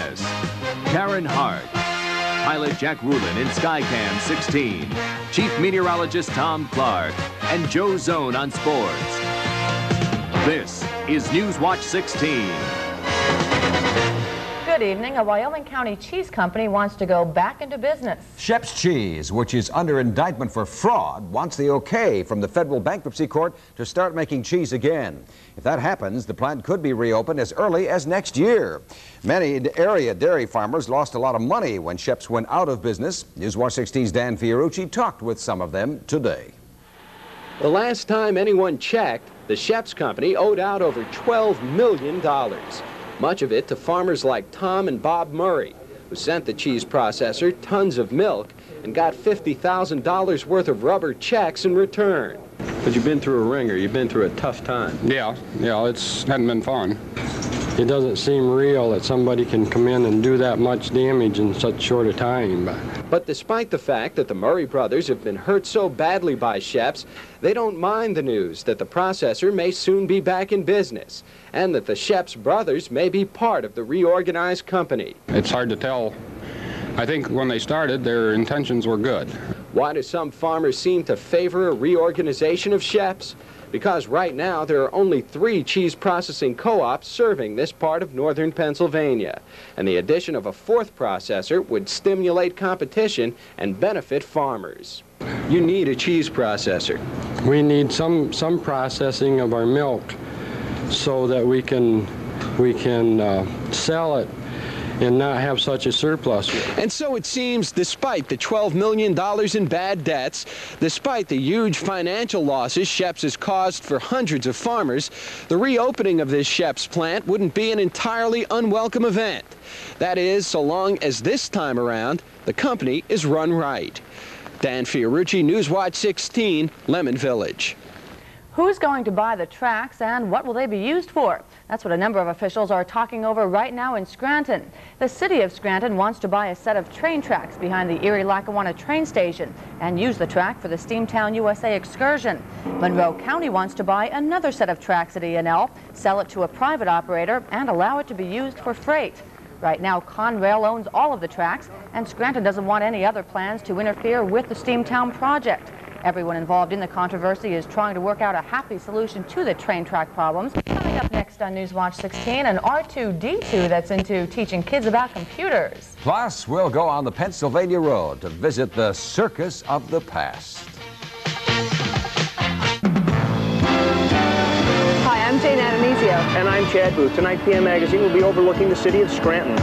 Johannes, Karen Harch, pilot Jack Rulin in Skycam 16, Chief Meteorologist Tom Clark, and Joe Zone on sports. This is Newswatch 16. Good evening. A Wyoming County cheese company wants to go back into business. Scheps Cheese, which is under indictment for fraud, wants the okay from the federal bankruptcy court to start making cheese again. If that happens, the plant could be reopened as early as next year. Many area dairy farmers lost a lot of money when Scheps went out of business. Newswatch 16's Dan Fiorucci talked with some of them today. The last time anyone checked, the Scheps company owed out over $12 million. Much of it to farmers like Tom and Bob Murray, who sent the cheese processor tons of milk and got $50,000 worth of rubber checks in return. But you've been through a ringer. You've been through a tough time. Yeah, it's hadn't been fun. It doesn't seem real that somebody can come in and do that much damage in such short a time. But despite the fact that the Murray brothers have been hurt so badly by Scheps, they don't mind the news that the processor may soon be back in business and that the Scheps brothers may be part of the reorganized company. It's hard to tell. I think when they started, their intentions were good. Why do some farmers seem to favor a reorganization of Scheps? Because right now there are only 3 cheese processing co-ops serving this part of northern Pennsylvania. And the addition of a 4th processor would stimulate competition and benefit farmers. You need a cheese processor. We need some processing of our milk so that we can sell it and not have such a surplus. And so it seems, despite the $12 million in bad debts, despite the huge financial losses Scheps has caused for hundreds of farmers, the reopening of this Scheps plant wouldn't be an entirely unwelcome event. That is, so long as this time around, the company is run right. Dan Fiorucci, Newswatch 16, Lemon Village. Who's going to buy the tracks and what will they be used for? That's what a number of officials are talking over right now in Scranton. The city of Scranton wants to buy a set of train tracks behind the Erie-Lackawanna train station and use the track for the Steamtown, USA excursion. Monroe County wants to buy another set of tracks at E&L, sell it to a private operator, and allow it to be used for freight. Right now, Conrail owns all of the tracks, and Scranton doesn't want any other plans to interfere with the Steamtown project. Everyone involved in the controversy is trying to work out a happy solution to the train track problems. Coming up next on Newswatch 16, an R2-D2 that's into teaching kids about computers. Plus, we'll go on the Pennsylvania Road to visit the circus of the past. Hi, I'm Jane Adamizio. And I'm Chad Booth. Tonight, PM Magazine will be overlooking the city of Scranton.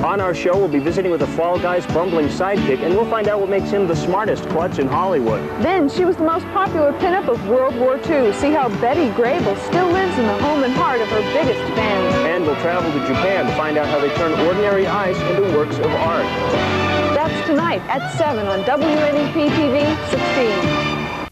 On our show, we'll be visiting with a Fall Guy's bumbling sidekick, and we'll find out what makes him the smartest klutz in Hollywood. Then, she was the most popular pinup of World War II. See how Betty Grable still lives in the home and heart of her biggest fans. And we'll travel to Japan to find out how they turn ordinary ice into works of art. That's tonight at 7 on wnep-tv 16.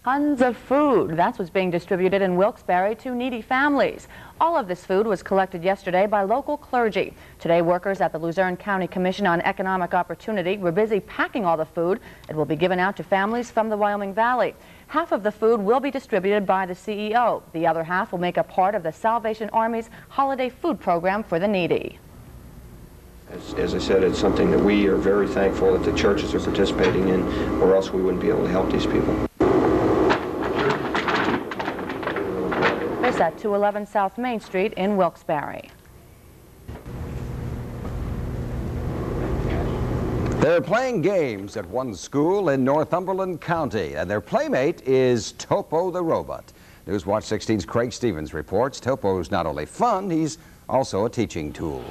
Tons of food. That's what's being distributed in Wilkes-Barre to needy families. All of this food was collected yesterday by local clergy. Today, workers at the Luzerne County Commission on Economic Opportunity were busy packing all the food. It will be given out to families from the Wyoming Valley. Half of the food will be distributed by the CEO. The other half will make a part of the Salvation Army's holiday food program for the needy. As I said, it's something that we are very thankful that the churches are participating in, or else we wouldn't be able to help these people. This at 211 South Main Street in Wilkes-Barre. They're playing games at one school in Northumberland County, and their playmate is Topo the Robot. Newswatch 16's Craig Stevens reports Topo's not only fun, he's also a teaching tool.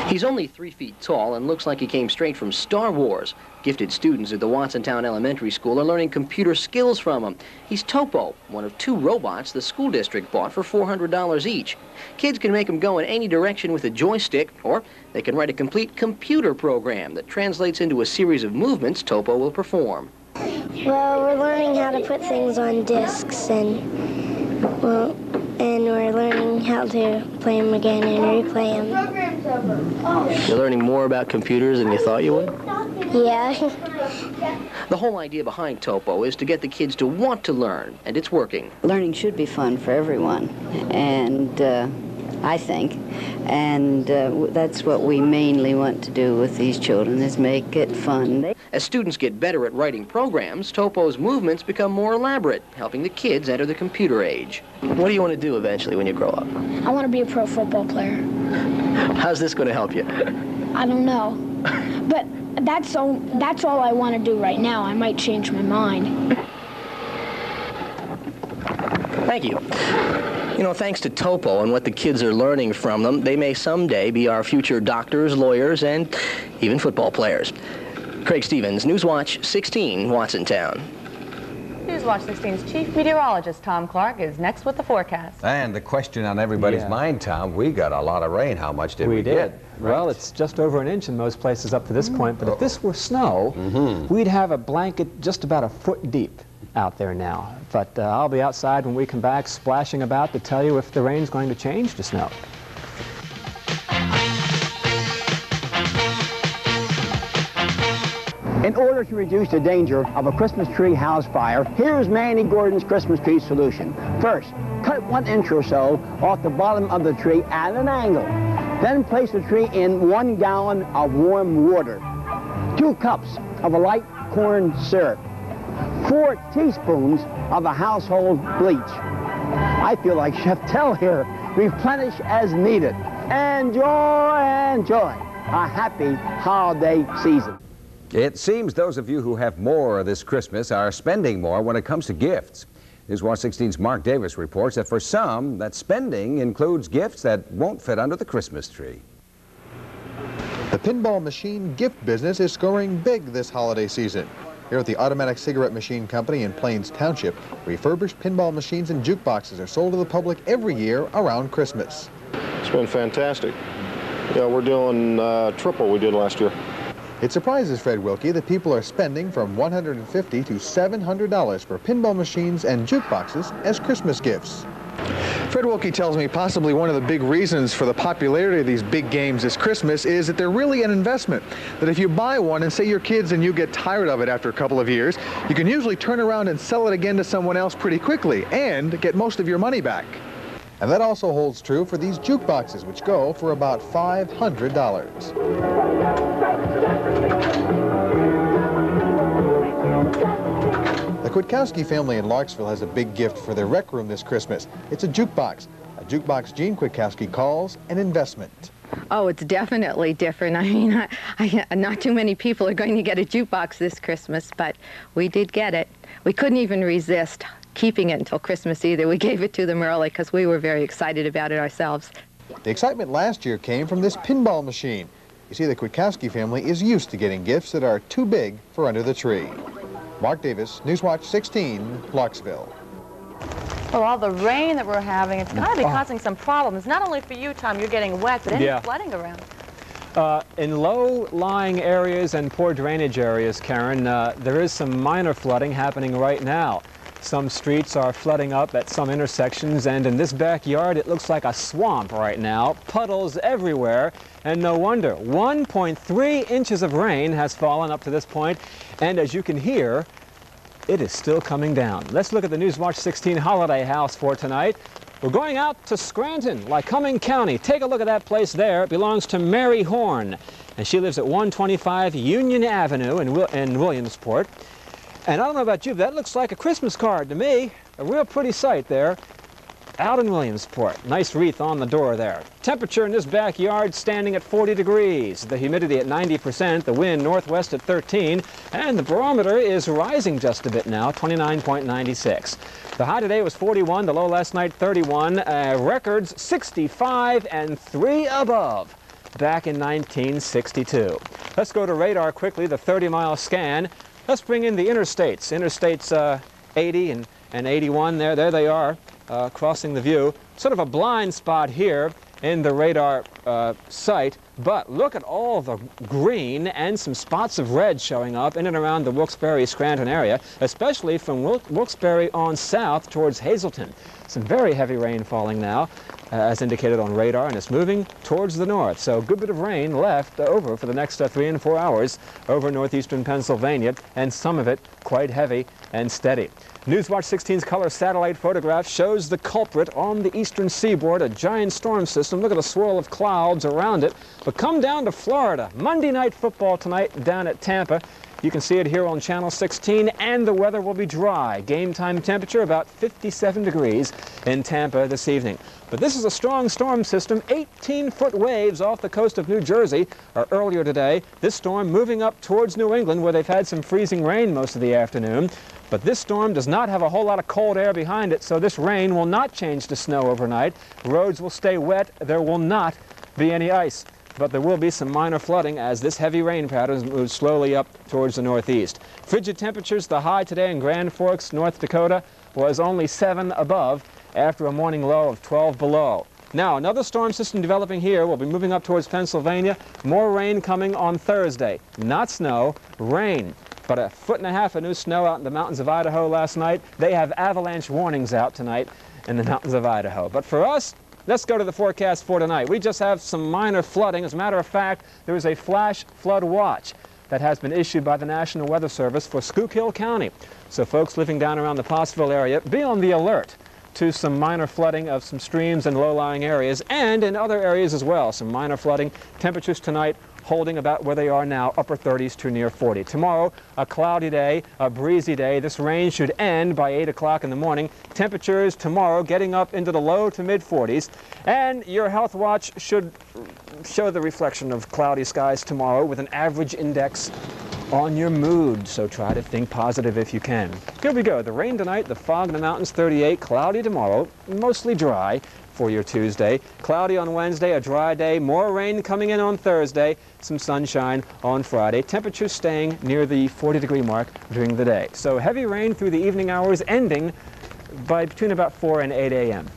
He's only 3 feet tall and looks like he came straight from Star Wars. Gifted students at the Watsontown Elementary School are learning computer skills from him. He's Topo, one of 2 robots the school district bought for $400 each. Kids can make him go in any direction with a joystick, or they can write a complete computer program that translates into a series of movements Topo will perform. Well, we're learning how to put things on discs, and we're learning how to play them again and replay them. You're learning more about computers than you thought you would? Yeah. The whole idea behind Topo is to get the kids to want to learn, and it's working. Learning should be fun for everyone, and I think. And that's what we mainly want to do with these children, is make it fun. As students get better at writing programs, Topo's movements become more elaborate, helping the kids enter the computer age. What do you want to do eventually when you grow up? I want to be a pro football player. How's this going to help you? I don't know. But that's all I want to do right now. I might change my mind. Thank you. You know, thanks to Topo and what the kids are learning from them, they may someday be our future doctors, lawyers, and even football players. Craig Stevens, Newswatch 16, Watsontown. Newswatch 16's chief meteorologist, Tom Clark, is next with the forecast. And the question on everybody's mind, Tom, we got a lot of rain. How much did we get? Well, it's just over an inch in most places up to this point, but if this were snow, we'd have a blanket just about a foot deep out there now. But I'll be outside when we come back, splashing about to tell you if the rain's going to change to snow. In order to reduce the danger of a Christmas tree house fire, here's Manny Gordon's Christmas tree solution. First, cut 1 inch or so off the bottom of the tree at an angle. Then place the tree in 1 gallon of warm water, 2 cups of a light corn syrup, 4 teaspoons of a household bleach. I feel like Chef Tell here. Replenish as needed. Enjoy, enjoy a happy holiday season. It seems those of you who have more this Christmas are spending more when it comes to gifts. Newswatch 16's Mark Davis reports that for some, that spending includes gifts that won't fit under the Christmas tree. The pinball machine gift business is scoring big this holiday season. Here at the Automatic Cigarette Machine Company in Plains Township, refurbished pinball machines and jukeboxes are sold to the public every year around Christmas. It's been fantastic. Yeah, we're doing triple we did last year. It surprises Fred Wilkie that people are spending from $150 to $700 for pinball machines and jukeboxes as Christmas gifts. Fred Wilkie tells me possibly one of the big reasons for the popularity of these big games this Christmas is that they're really an investment. That if you buy one and say your kids and you get tired of it after a couple of years, you can usually turn around and sell it again to someone else pretty quickly and get most of your money back. And that also holds true for these jukeboxes, which go for about $500. The Kwiatkowski family in Larksville has a big gift for their rec room this Christmas. It's a jukebox Gene Kwiatkowski calls an investment. Oh, it's definitely different. I mean, not too many people are going to get a jukebox this Christmas, but we did get it. We couldn't even resist keeping it until Christmas either. We gave it to them early because we were very excited about it ourselves. The excitement last year came from this pinball machine. You see, the Kwiatkowski family is used to getting gifts that are too big for under the tree. Mark Davis, Newswatch 16, Clarksville. Well, all the rain that we're having, it's got to be causing some problems. Not only for you, Tom, you're getting wet, but any flooding around. In low-lying areas and poor drainage areas, Karen, there is some minor flooding happening right now. Some streets are flooding up at some intersections, and in this backyard it looks like a swamp right now. Puddles everywhere, and no wonder. 1.3 inches of rain has fallen up to this point, and as you can hear, it is still coming down. Let's look at the Newswatch 16 holiday house for tonight. We're going out to Scranton, Lycoming County. Take a look at that place there. It belongs to Mary Horn, and she lives at 125 Union Avenue in Williamsport. And I don't know about you, but that looks like a Christmas card to me. A real pretty sight there out in Williamsport. Nice wreath on the door there. Temperature in this backyard standing at 40 degrees. The humidity at 90%, the wind northwest at 13, and the barometer is rising just a bit now, 29.96. The high today was 41, the low last night 31, records 65 and 3 above back in 1962. Let's go to radar quickly, the 30-mile scan. Let's bring in the interstates. Interstates 80 and 81 there they are, crossing the view. Sort of a blind spot here in the radar sight, but look at all the green and some spots of red showing up in and around the Wilkes-Barre, Scranton area, especially from Wilkes-Barre on south towards Hazleton. Some very heavy rain falling now, as indicated on radar, and it's moving towards the north. So a good bit of rain left over for the next 3 and 4 hours over northeastern Pennsylvania, and some of it quite heavy and steady. Newswatch 16's color satellite photograph shows the culprit on the eastern seaboard, a giant storm system. Look at the swirl of clouds around it. But come down to Florida. Monday night football tonight down at Tampa. You can see it here on Channel 16, and the weather will be dry. Game time temperature about 57 degrees in Tampa this evening. But this is a strong storm system. 18-foot waves off the coast of New Jersey earlier today. This storm moving up towards New England, where they've had some freezing rain most of the afternoon. But this storm does not have a whole lot of cold air behind it, so this rain will not change to snow overnight. Roads will stay wet. There will not be any ice. But there will be some minor flooding as this heavy rain pattern moves slowly up towards the northeast. Frigid temperatures. The high today in Grand Forks, North Dakota, was only 7 above after a morning low of 12 below. Now, another storm system developing here will be moving up towards Pennsylvania. More rain coming on Thursday. Not snow, rain. But 1.5 feet of new snow out in the mountains of Idaho last night. They have avalanche warnings out tonight in the mountains of Idaho. But for us, let's go to the forecast for tonight. We just have some minor flooding. As a matter of fact, there is a flash flood watch that has been issued by the National Weather Service for Schuylkill County. So folks living down around the Pottsville area, be on the alert to some minor flooding of some streams and low-lying areas, and in other areas as well. Some minor flooding. Temperatures tonight holding about where they are now, upper 30s to near 40. Tomorrow, a cloudy day, a breezy day. This rain should end by 8 o'clock in the morning. Temperatures tomorrow getting up into the low to mid 40s. And your health watch should show the reflection of cloudy skies tomorrow with an average index on your mood. So try to think positive if you can. Here we go. The rain tonight, the fog in the mountains, 38. Cloudy tomorrow, mostly dry for your Tuesday. Cloudy on Wednesday, a dry day. More rain coming in on Thursday. Some sunshine on Friday. Temperatures staying near the 40-degree mark during the day. So heavy rain through the evening hours, ending by between about 4 and 8 a.m.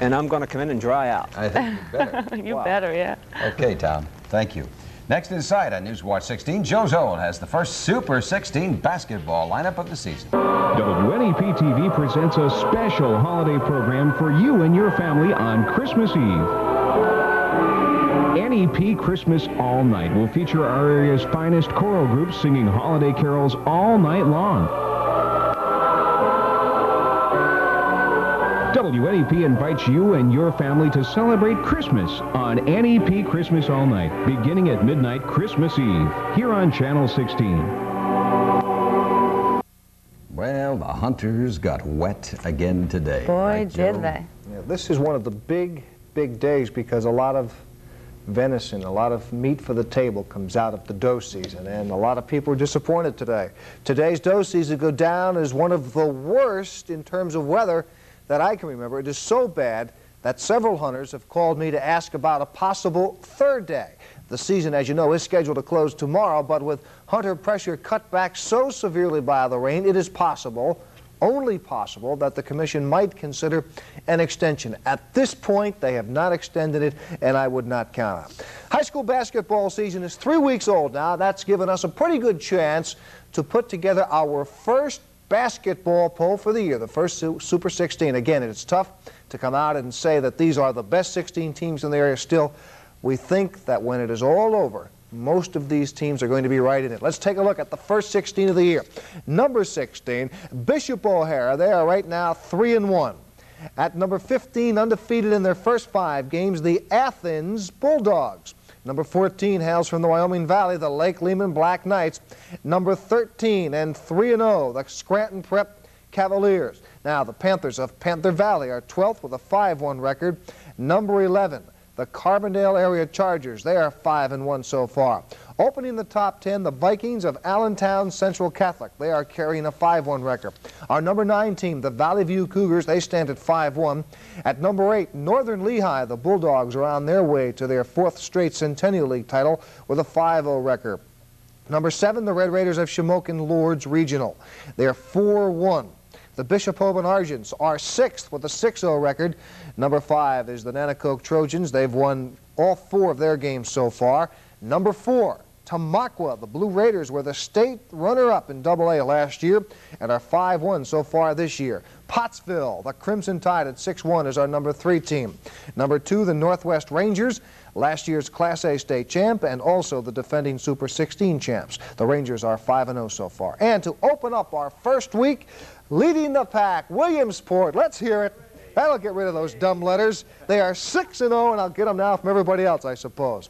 And I'm going to come in and dry out. I think you better. You better, yeah. Okay, Tom. Thank you. Next inside on Newswatch 16, Joe Zone has the first Super 16 basketball lineup of the season. wnep-tv presents a special holiday program for you and your family on Christmas Eve. NEP Christmas All Night will feature our area's finest choral groups singing holiday carols all night long. WNEP invites you and your family to celebrate Christmas on NEP Christmas All Night, beginning at midnight Christmas Eve, here on Channel 16. Well, the hunters got wet again today. Boy, right, did Joe? they. Yeah, this is one of the big days because a lot of venison, a lot of meat for the table comes out of the doe season, and a lot of people are disappointed today. Today's doe season go down as one of the worst in terms of weather that I can remember. It is so bad that several hunters have called me to ask about a possible third day. The season, as you know, is scheduled to close tomorrow, but with hunter pressure cut back so severely by the rain, it is possible, only possible, that the Commission might consider an extension. At this point, they have not extended it, and I would not count on it. High school basketball season is 3 weeks old now. That's given us a pretty good chance to put together our first basketball poll for the year, the first Super 16. Again, it's tough to come out and say that these are the best 16 teams in the area. Still, we think that when it is all over, most of these teams are going to be right in it. Let's take a look at the first 16 of the year. Number 16, Bishop O'Hara. They are right now 3-1. At number 15, undefeated in their first 5 games, the Athens Bulldogs. Number 14 hails from the Wyoming Valley, the Lake Lehman Black Knights. Number 13 and 3-0, the Scranton Prep Cavaliers. Now, the Panthers of Panther Valley are 12th with a 5-1 record. Number 11, the Carbondale Area Chargers. They are 5-1 so far. Opening the top 10, the Vikings of Allentown Central Catholic. They are carrying a 5-1 record. Our number 9 team, the Valley View Cougars, they stand at 5-1. At number 8, Northern Lehigh, the Bulldogs are on their way to their 4th straight Centennial League title with a 5-0 record. Number 7, the Red Raiders of Shamokin Lourdes Regional. They are 4-1. The Bishop Hoban Argents are 6th with a 6-0 record. Number 5 is the Nanticoke Trojans. They've won all 4 of their games so far. Number 4, Tamaqua, the Blue Raiders were the state runner-up in AA last year and are 5-1 so far this year. Pottsville, the Crimson Tide at 6-1 is our number 3 team. Number 2, the Northwest Rangers, last year's Class A state champ and also the defending Super 16 champs. The Rangers are 5-0 so far. And to open up our first week, leading the pack, Williamsport. Let's hear it. That'll get rid of those dumb letters. They are 6-0, and I'll get them now from everybody else, I suppose.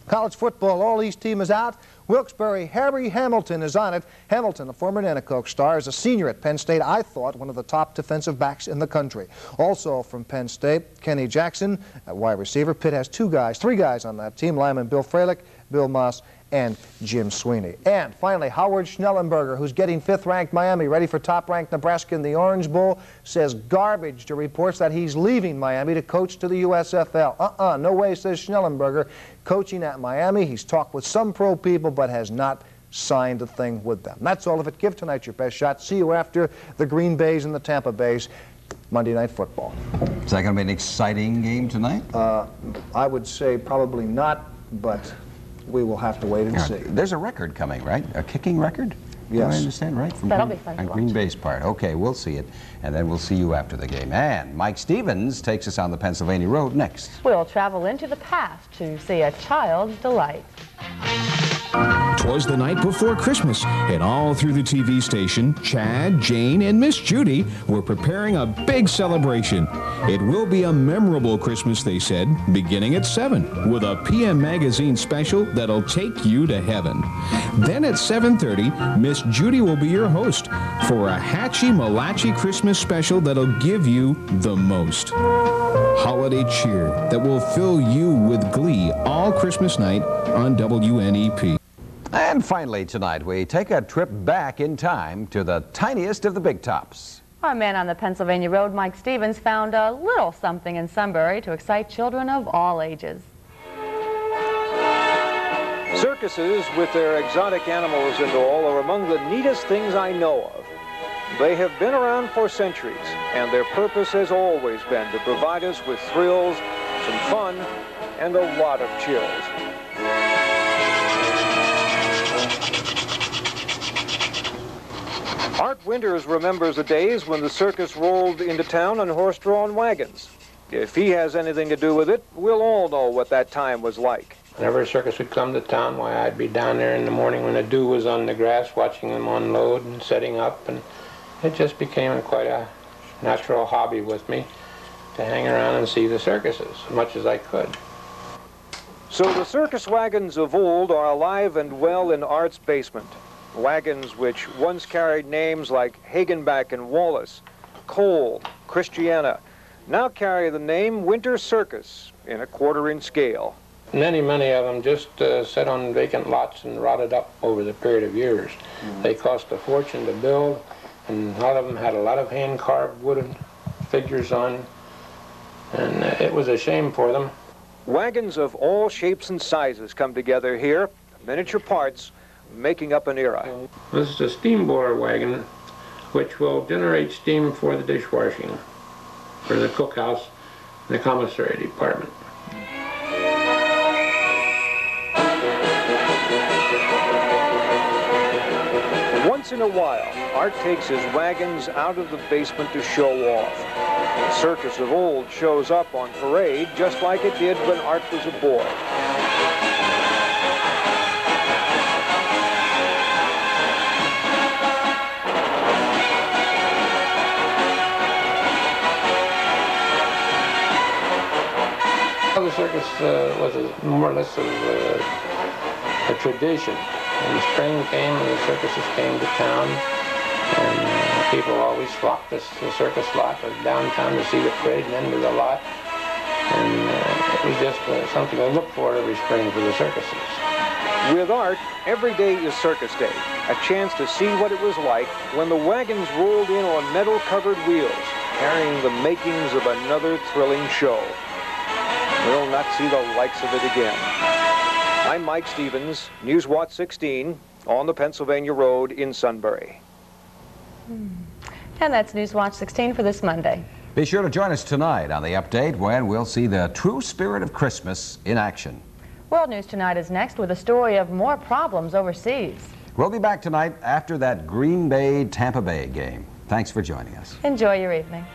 College football, all East team is out. Wilkes-Barre, Harry Hamilton is on it. Hamilton, a former Nanticoke star, is a senior at Penn State. I thought one of the top defensive backs in the country. Also from Penn State, Kenny Jackson, at wide receiver. Pitt has 3 guys on that team. Lineman Bill Freilich, Bill Moss, and Jim Sweeney. And finally, Howard Schnellenberger, who's getting 5th-ranked Miami, ready for top-ranked Nebraska in the Orange Bowl, says garbage to reports that he's leaving Miami to coach to the USFL. No way, says Schnellenberger. Coaching at Miami, he's talked with some pro people, but has not signed a thing with them. That's all of it. Give tonight your best shot. See you after the Green Bays and the Tampa Bays. Monday Night Football. Is that going to be an exciting game tonight? I would say probably not, but we will have to wait and see. There's a record coming, right? A kicking record? Yes. I understand, right? From That'll be fun to watch. Green Bay's part. Okay, we'll see it, and then we'll see you after the game. And Mike Stevens takes us on the Pennsylvania Road next. We'll travel into the past to see a child's delight. 'Twas the night before Christmas, and all through the TV station, Chad, Jane, and Miss Judy were preparing a big celebration. It will be a memorable Christmas, they said, beginning at 7, with a PM Magazine special that'll take you to heaven. Then at 7:30, Miss Judy will be your host for a Hatchy Malachi Christmas special that'll give you the most holiday cheer that will fill you with glee all Christmas night on WNEP. And finally tonight, we take a trip back in time to the tiniest of the big tops. Our man on the Pennsylvania Road, Mike Stevens, found a little something in Sunbury to excite children of all ages. Circuses with their exotic animals and all are among the neatest things I know of. They have been around for centuries, and their purpose has always been to provide us with thrills, some fun, and a lot of chills. Art Winters remembers the days when the circus rolled into town on horse-drawn wagons. If he has anything to do with it, we'll all know what that time was like. Whenever a circus would come to town, why, I'd be down there in the morning when the dew was on the grass watching them unload and setting up, and it just became quite a natural hobby with me to hang around and see the circuses as much as I could. So the circus wagons of old are alive and well in Art's basement. Wagons which once carried names like Hagenbeck and Wallace, Cole, Christiana, now carry the name Winter Circus in a 1/4-inch scale. Many of them just sat on vacant lots and rotted up over the period of years. They cost a fortune to build, and a lot of them had a lot of hand-carved wooden figures on, and it was a shame for them. Wagons of all shapes and sizes come together here, miniature parts, making up an era. This is a steam boiler wagon, which will generate steam for the dishwashing, for the cookhouse, and the commissary department. Once in a while, Art takes his wagons out of the basement to show off. The circus of old shows up on parade just like it did when Art was a boy. The circus was more or less of a tradition. When spring came and the circuses came to town, and people always flocked to the circus lot or downtown to see the parade and then to the lot. And it was just something to look for every spring for the circuses. With Art, every day is Circus Day, a chance to see what it was like when the wagons rolled in on metal-covered wheels, carrying the makings of another thrilling show. We'll not see the likes of it again. I'm Mike Stevens, Newswatch 16, on the Pennsylvania Road in Sunbury. And that's Newswatch 16 for this Monday. Be sure to join us tonight on The Update when we'll see the true spirit of Christmas in action. World News Tonight is next with a story of more problems overseas. We'll be back tonight after that Green Bay-Tampa Bay game. Thanks for joining us. Enjoy your evening.